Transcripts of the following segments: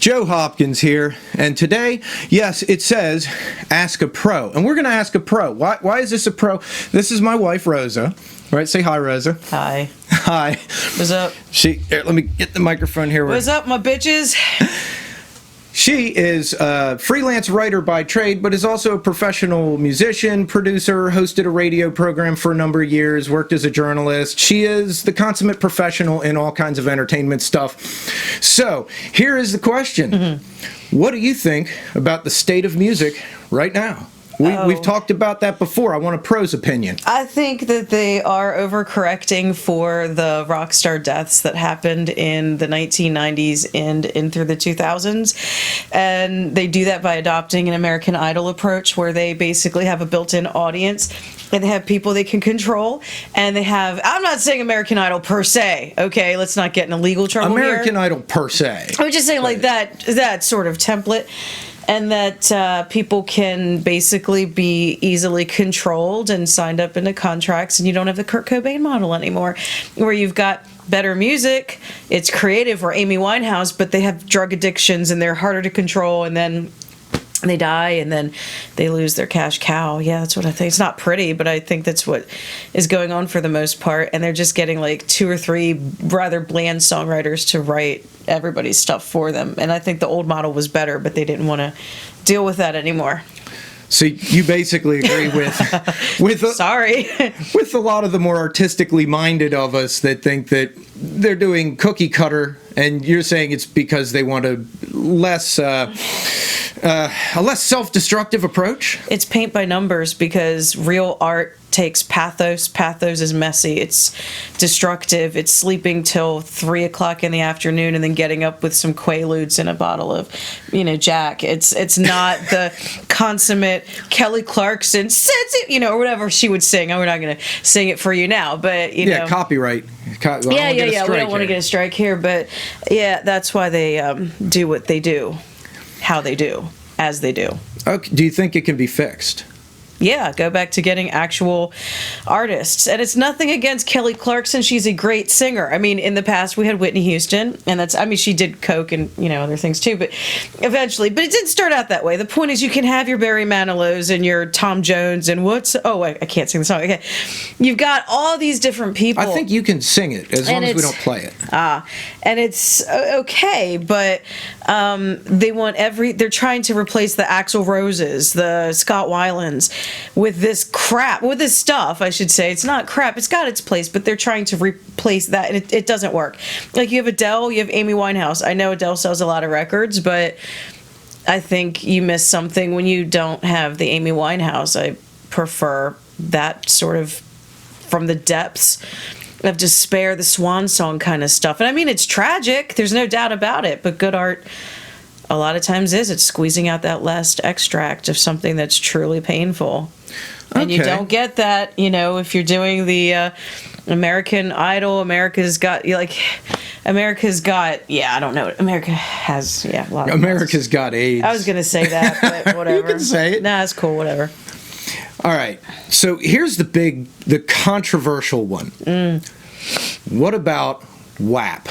Joe Hopkins here, and today, yes, it says ask a pro, and we're going to ask a pro. Why is this a pro? This is my wife, Rosa. Right, say hi, Rosa. Hi. Hi. What's up? Here, let me get the microphone here. What's up, my bitches? She is a freelance writer by trade, but is also a professional musician, producer, hosted a radio program for a number of years, worked as a journalist. She is the consummate professional in all kinds of entertainment stuff. So, here is the question. Mm-hmm. What do you think about the state of music right now? We've talked about that before. I want a pro's opinion. I think that they are overcorrecting for the rock star deaths that happened in the 1990s and in through the 2000s. And they do that by adopting an American Idol approach where they basically have a built-in audience and they have people they can control. And they have, I'm not saying American Idol per se, okay? Let's not get in a legal trouble American Idol per se. I was just saying like that sort of template. And that people can basically be easily controlled and signed up into contracts, and you don't have the Kurt Cobain model anymore, where you've got better music, it's creative, or Amy Winehouse, but they have drug addictions and they're harder to control, and then they die, and then they lose their cash cow. Yeah, that's what I think. It's not pretty, but I think that's what is going on for the most part. And they're just getting like 2 or 3 rather bland songwriters to write everybody's stuff for them. And I think the old model was better, but they didn't want to deal with that anymore. So you basically agree with Sorry. with a lot of the more artistically minded of us that think that they're doing cookie cutter, and you're saying it's because they want a less self-destructive approach? It's paint by numbers, because real art takes pathos. Pathos is messy. It's destructive. It's sleeping till 3 o'clock in the afternoon and then getting up with some Quaaludes and a bottle of, Jack. It's not the consummate Kelly Clarkson, or whatever she would sing. We're not going to sing it for you now, but yeah, copyright. We don't want to get a strike here, but yeah, that's why they do what they do, how they do, as they do. Okay. Do you think it can be fixed? Yeah, go back to getting actual artists. And it's nothing against Kelly Clarkson. She's a great singer. I mean, in the past, we had Whitney Houston, and she did coke and, other things too, but eventually. But it didn't start out that way. The point is you can have your Barry Manilow's and your Tom Jones and I can't sing the song. Okay. You've got all these different people. I think you can sing it as long as we don't play it. And it's okay, but they're trying to replace the Axl Roses, the Scott Weilands, with this stuff, I should say. It's not crap, it's got its place, but they're trying to replace that, and it doesn't work. Like, you have Adele, you have Amy Winehouse. I know Adele sells a lot of records, but I think you miss something when you don't have the Amy Winehouse. I prefer that sort of from the depths of despair, the swan song kind of stuff. And I mean, it's tragic, there's no doubt about it, but good art a lot of times it's squeezing out that last extract of something that's truly painful. And you don't get that, if you're doing the American Idol, America's Got, I don't know. America has, a lot of America's Got AIDS. I was going to say that, but whatever. You can say it. Nah, it's cool, whatever. All right. So here's the controversial one. What about WAP?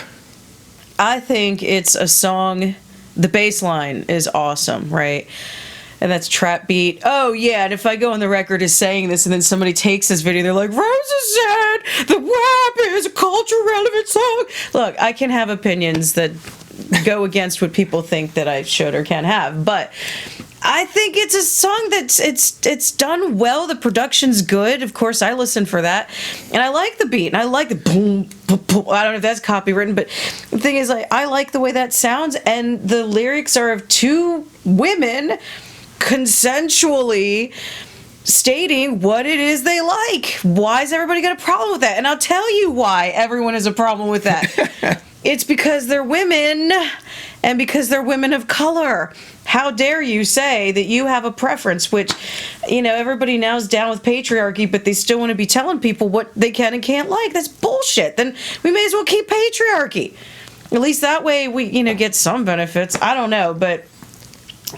I think it's a song. The bass line is awesome, right? And that's trap beat. Oh, yeah, and if I go on the record as saying this and then somebody takes this video, they're like, Rosa said the WAP is a culture relevant song. Look, I can have opinions that go against what people think that I should or can have, but I think it's a song that's it's done well. The production's good. Of course, I listen for that, and I like the beat, and I like the boom, boom, boom. I don't know if that's copywritten, but the thing is, I like the way that sounds, and the lyrics are of 2 women consensually stating what it is they like. Why has everybody got a problem with that? And I'll tell you why everyone has a problem with that. It's because they're women, and because they're women of color. How dare you say that you have a preference, which, everybody now is down with patriarchy, but they still want to be telling people what they can and can't like. That's bullshit. Then we may as well keep patriarchy. At least that way we, get some benefits. I don't know, but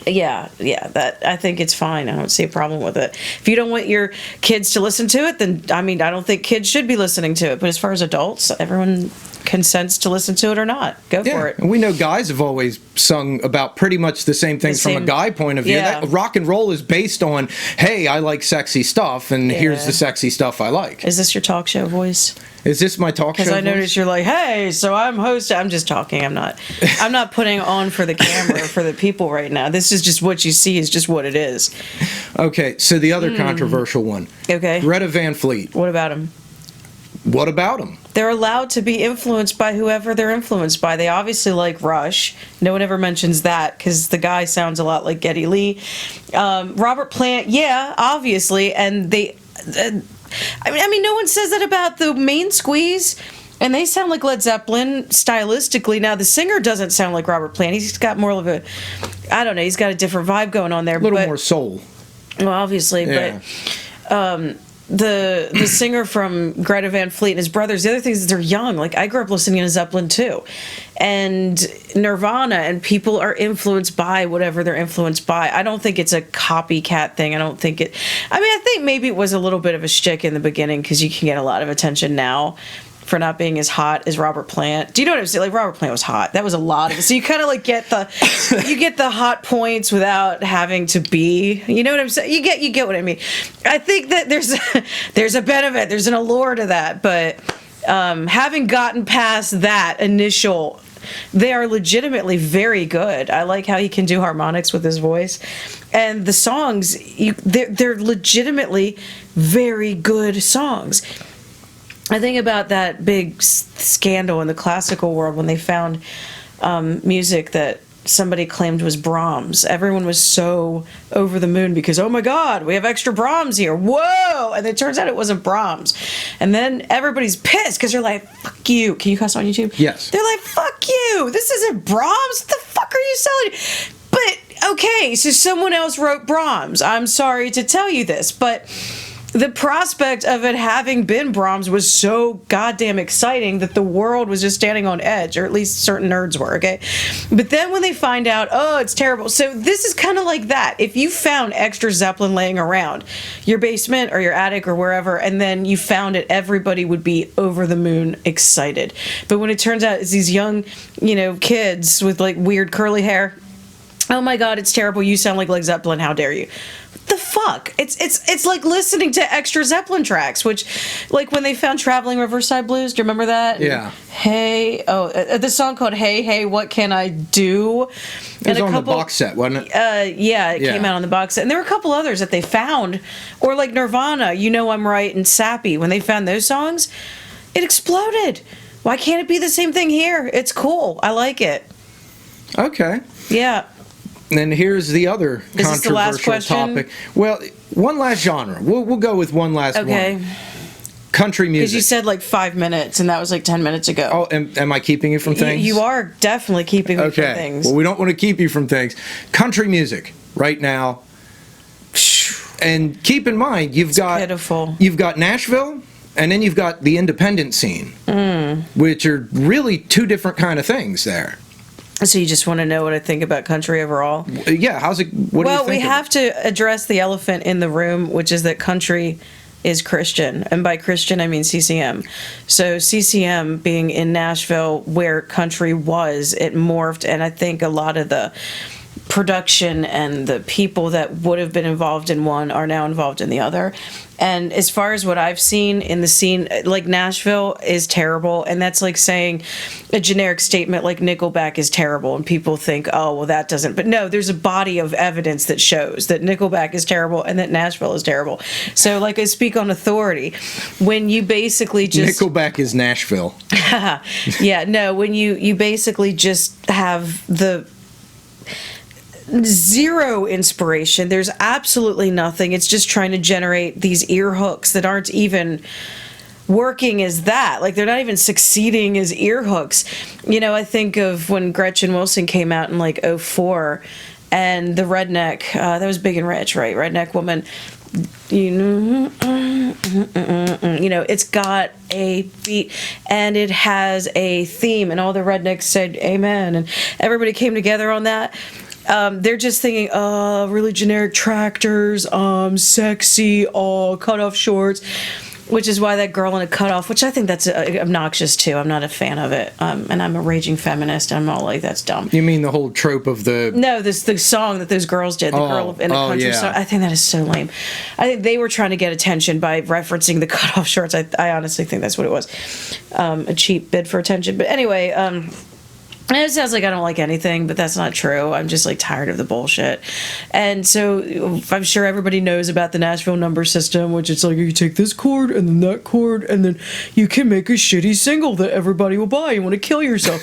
yeah, that I think it's fine. I don't see a problem with it. If you don't want your kids to listen to it, then, I don't think kids should be listening to it. But as far as adults, everyone consents to listen to it or not. Go for it. And we know guys have always sung about pretty much the same things from a guy point of view. Yeah. That rock and roll is based on, hey, I like sexy stuff, and here's the sexy stuff I like. Is this your talk show voice? Is this my talk show? Because I noticed you're like, hey, so I'm hosting. I'm just talking. I'm not putting on for the camera for the people right now. This is just what you see is just what it is. Okay, so the other controversial one. Okay. Greta Van Fleet. What about him? What about him? They're allowed to be influenced by whoever they're influenced by. They obviously like Rush. No one ever mentions that because the guy sounds a lot like Geddy Lee. Robert Plant, yeah, obviously. And they... I mean, no one says that about the Main Squeeze, and they sound like Led Zeppelin stylistically. Now, the singer doesn't sound like Robert Plant. He's got more of a, I don't know, he's got a different vibe going on there. A little more soul. Well, obviously, yeah. But the singer from Greta Van Fleet and his brothers, the other thing is that they're young. Like, I grew up listening to Zeppelin, too. And Nirvana, and people are influenced by whatever they're influenced by. I don't think it's a copycat thing. I think maybe it was a little bit of a shtick in the beginning because you can get a lot of attention now for not being as hot as Robert Plant. Do you know what I'm saying? Like, Robert Plant was hot. That was a lot of it. So you kind of like get the hot points without having to be, you know what I'm saying? You get what I mean. I think that there's a benefit, there's an allure to that, but having gotten past that initial, they are legitimately very good. I like how he can do harmonics with his voice. And the songs, they're legitimately very good songs. I think about that big scandal in the classical world when they found music that somebody claimed was Brahms. Everyone was so over the moon because, oh my God, we have extra Brahms here. Whoa! And it turns out it wasn't Brahms. And then everybody's pissed because they're like, fuck you. Can you cuss on YouTube? Yes. They're like, fuck you. This isn't Brahms. What the fuck are you selling? But, okay, so someone else wrote Brahms. I'm sorry to tell you this, but the prospect of it having been Brahms was so goddamn exciting that the world was just standing on edge, or at least certain nerds were, okay? But then when they find out, oh, it's terrible. So this is kind of like that. If you found extra Zeppelin laying around your basement or your attic or wherever, and then you found it, everybody would be over the moon excited. But when it turns out it's these young, kids with like weird curly hair, oh my God, it's terrible. You sound like Led Zeppelin. How dare you? The fuck? It's like listening to extra Zeppelin tracks, which, like when they found Traveling Riverside Blues, do you remember that? Yeah. The song called Hey, Hey, What Can I Do? It was on the box set, wasn't it? Yeah, it came out on the box set. And there were a couple others that they found, or like Nirvana, You Know I'm Right, and Sappy. When they found those songs, it exploded. Why can't it be the same thing here? It's cool. I like it. Okay. Yeah. And here's the other Is this the last controversial question? topic. Well, one last genre. We'll go with one last one. Country music. Because you said like 5 minutes, and that was like 10 minutes ago. Oh, am I keeping you from things? You are definitely keeping me from things. Well, we don't want to keep you from things. Country music right now. And keep in mind, you've got Nashville, and then you've got the independent scene, which are really two different kind of things there. So you just want to know what I think about country overall? Yeah, what do you think? Well, we have to address the elephant in the room, which is that country is Christian. And by Christian, I mean CCM. So CCM being in Nashville, where country was, it morphed. And I think a lot of the production and the people that would have been involved in one are now involved in the other. And as far as what I've seen in the scene, like Nashville is terrible, and that's like saying a generic statement like Nickelback is terrible, and people think, oh, well, that doesn't. But no, there's a body of evidence that shows that Nickelback is terrible and that Nashville is terrible. So, like, I speak on authority. When you basically just... Nickelback is Nashville. Yeah, no, when you basically just have the... zero inspiration. There's absolutely nothing. It's just trying to generate these ear hooks that aren't even working as that. Like, they're not even succeeding as ear hooks. I think of when Gretchen Wilson came out in like 2004, and the redneck, that was Big and Rich, right? Redneck woman. It's got a beat and it has a theme, and all the rednecks said amen, and everybody came together on that. They're just thinking, really generic tractors, sexy, cut off shorts. which is why that girl in a cutoff, which I think that's obnoxious too. I'm not a fan of it, and I'm a raging feminist. I'm all like, that's dumb. You mean the whole trope of the... No, the song that those girls did, the girl in a country song. I think that is so lame. I think they were trying to get attention by referencing the cutoff shorts. I honestly think that's what it was, a cheap bid for attention. But anyway, it sounds like I don't like anything, but that's not true. I'm just like tired of the bullshit. And so I'm sure everybody knows about the Nashville number system, which it's like you take this chord and then that chord, and then you can make a shitty single that everybody will buy. You want to kill yourself.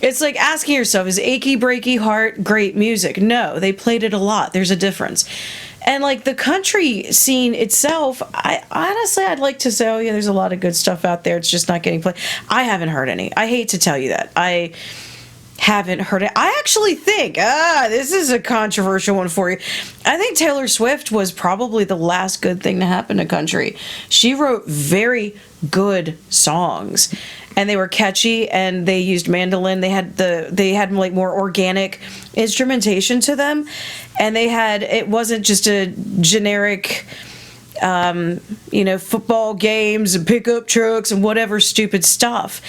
It's like asking yourself, is Achy Breaky Heart great music? No, they played it a lot. There's a difference. And like the country scene itself, I'd like to say, oh yeah, there's a lot of good stuff out there. It's just not getting played. I haven't heard any. I hate to tell you that. I haven't heard it. I actually think, this is a controversial one for you. I think Taylor Swift was probably the last good thing to happen to country. She wrote very good songs, and they were catchy, and they used mandolin. They had like more organic instrumentation to them, and it wasn't just a generic football games and pickup trucks and whatever stupid stuff.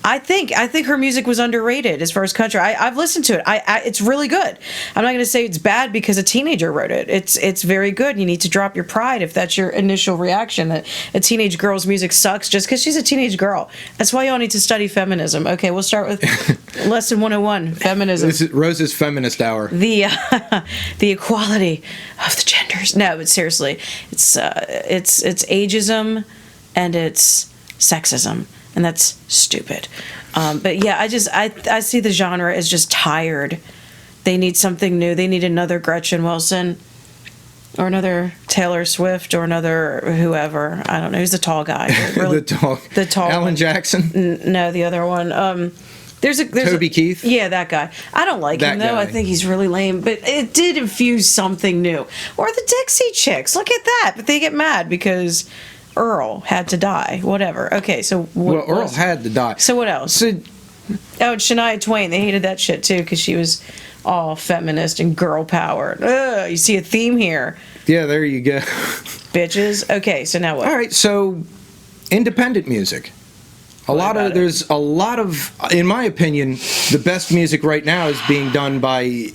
I think her music was underrated as far as country. I've listened to it. It's really good. I'm not going to say it's bad because a teenager wrote it. It's very good. You need to drop your pride if that's your initial reaction that a teenage girl's music sucks just because she's a teenage girl. That's why y'all need to study feminism. Okay, we'll start with lesson 101, feminism. This is Rosa's feminist hour. The equality of the genders. No, but seriously, it's ageism and it's sexism, and that's stupid. But yeah, I see the genre as just tired. They need something new. They need another Gretchen Wilson or another Taylor Swift or another whoever. I don't know. Who's the tall guy? Really, the tall Alan one. Jackson? No, the other one. There's Toby Keith? Yeah, that guy. I don't like him, though. I think he's really lame. But it did infuse something new. Or the Dixie Chicks. Look at that. But they get mad because Earl had to die. Whatever. Okay, so... Earl had to die. So what else? And Shania Twain. They hated that shit, too, because she was all feminist and girl power. Ugh, you see a theme here. Yeah, there you go. Bitches. Okay, so now what? All right, so independent music. There's a lot of, in my opinion, the best music right now is being done by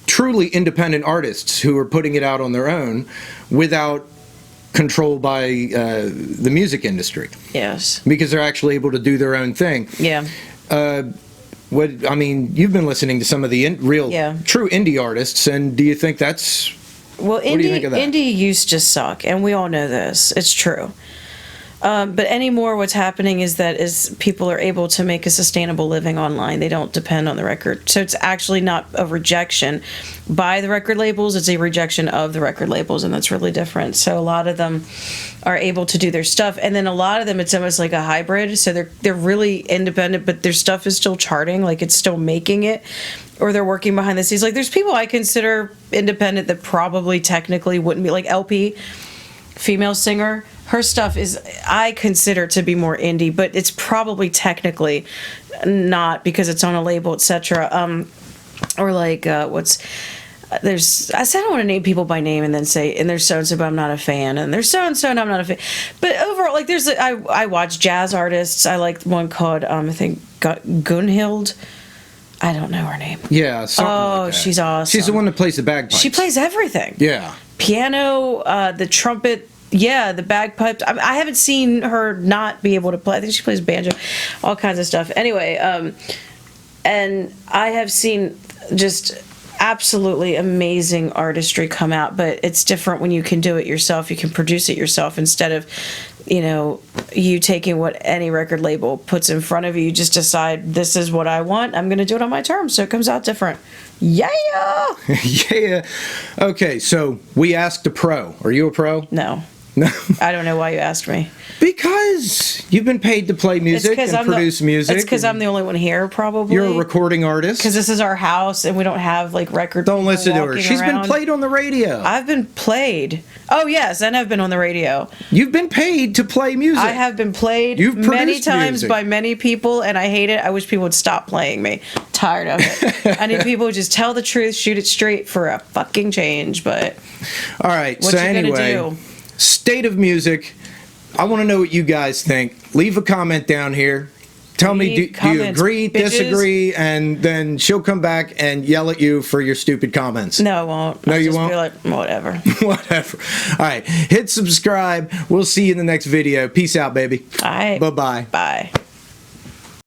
truly independent artists who are putting it out on their own without control by the music industry. Yes. Because they're actually able to do their own thing. Yeah. You've been listening to some of the true indie artists, and do you think that's... Well, what do you think of that? Indie used to suck, and we all know this. It's true. But anymore, what's happening is people are able to make a sustainable living online. They don't depend on the record. So it's actually not a rejection by the record labels. It's a rejection of the record labels, and that's really different. So a lot of them are able to do their stuff. And then a lot of them, it's almost like a hybrid. So they're really independent, but their stuff is still charting. Like, it's still making it. Or they're working behind the scenes. Like, there's people I consider independent that probably technically wouldn't be. Like LP, female singer. Her stuff I consider to be more indie, but it's probably technically not because it's on a label, etc. Or like I said I don't want to name people by name and then say, and there's so and so, but I'm not a fan, and there's so and so, and I'm not a fan. But overall, like I watch jazz artists. I like one called I think Gunhild. I don't know her name. Yeah. Like that. She's awesome. She's the one that plays the bagpipes. She plays everything. Yeah. Piano, the trumpet. Yeah, the bagpipes. I haven't seen her not be able to play. I think she plays banjo, all kinds of stuff. Anyway, and I have seen just absolutely amazing artistry come out, but it's different when you can do it yourself. You can produce it yourself instead of, you taking what any record label puts in front of you. You just decide, this is what I want. I'm going to do it on my terms, so it comes out different. Yeah! Yeah. Okay, so we asked a pro. Are you a pro? No. No. I don't know why you asked me. Because you've been paid to play music and produce music. It's because I'm the only one here, probably. You're a recording artist. Because this is our house, and we don't have, record Don't listen to her. She's around. Been played on the radio. I've been played. Oh, yes, and I've been on the radio. You've been paid to play music. I have been played many times by many people, and I hate it. I wish people would stop playing me. Tired of it. I need people who just tell the truth, shoot it straight for a fucking change, but... All right, what so you anyway... gonna do? State of music I want to know what you guys think. Leave a comment down here. Tell me, do you comments, agree, bitches. disagree, and then she'll come back and yell at you for your stupid comments. No, I won't. No, I'll you just won't? be like, whatever. Whatever. All right. Hit subscribe. We'll see you in the next video. Peace out, baby. All right. Bye-bye. Bye.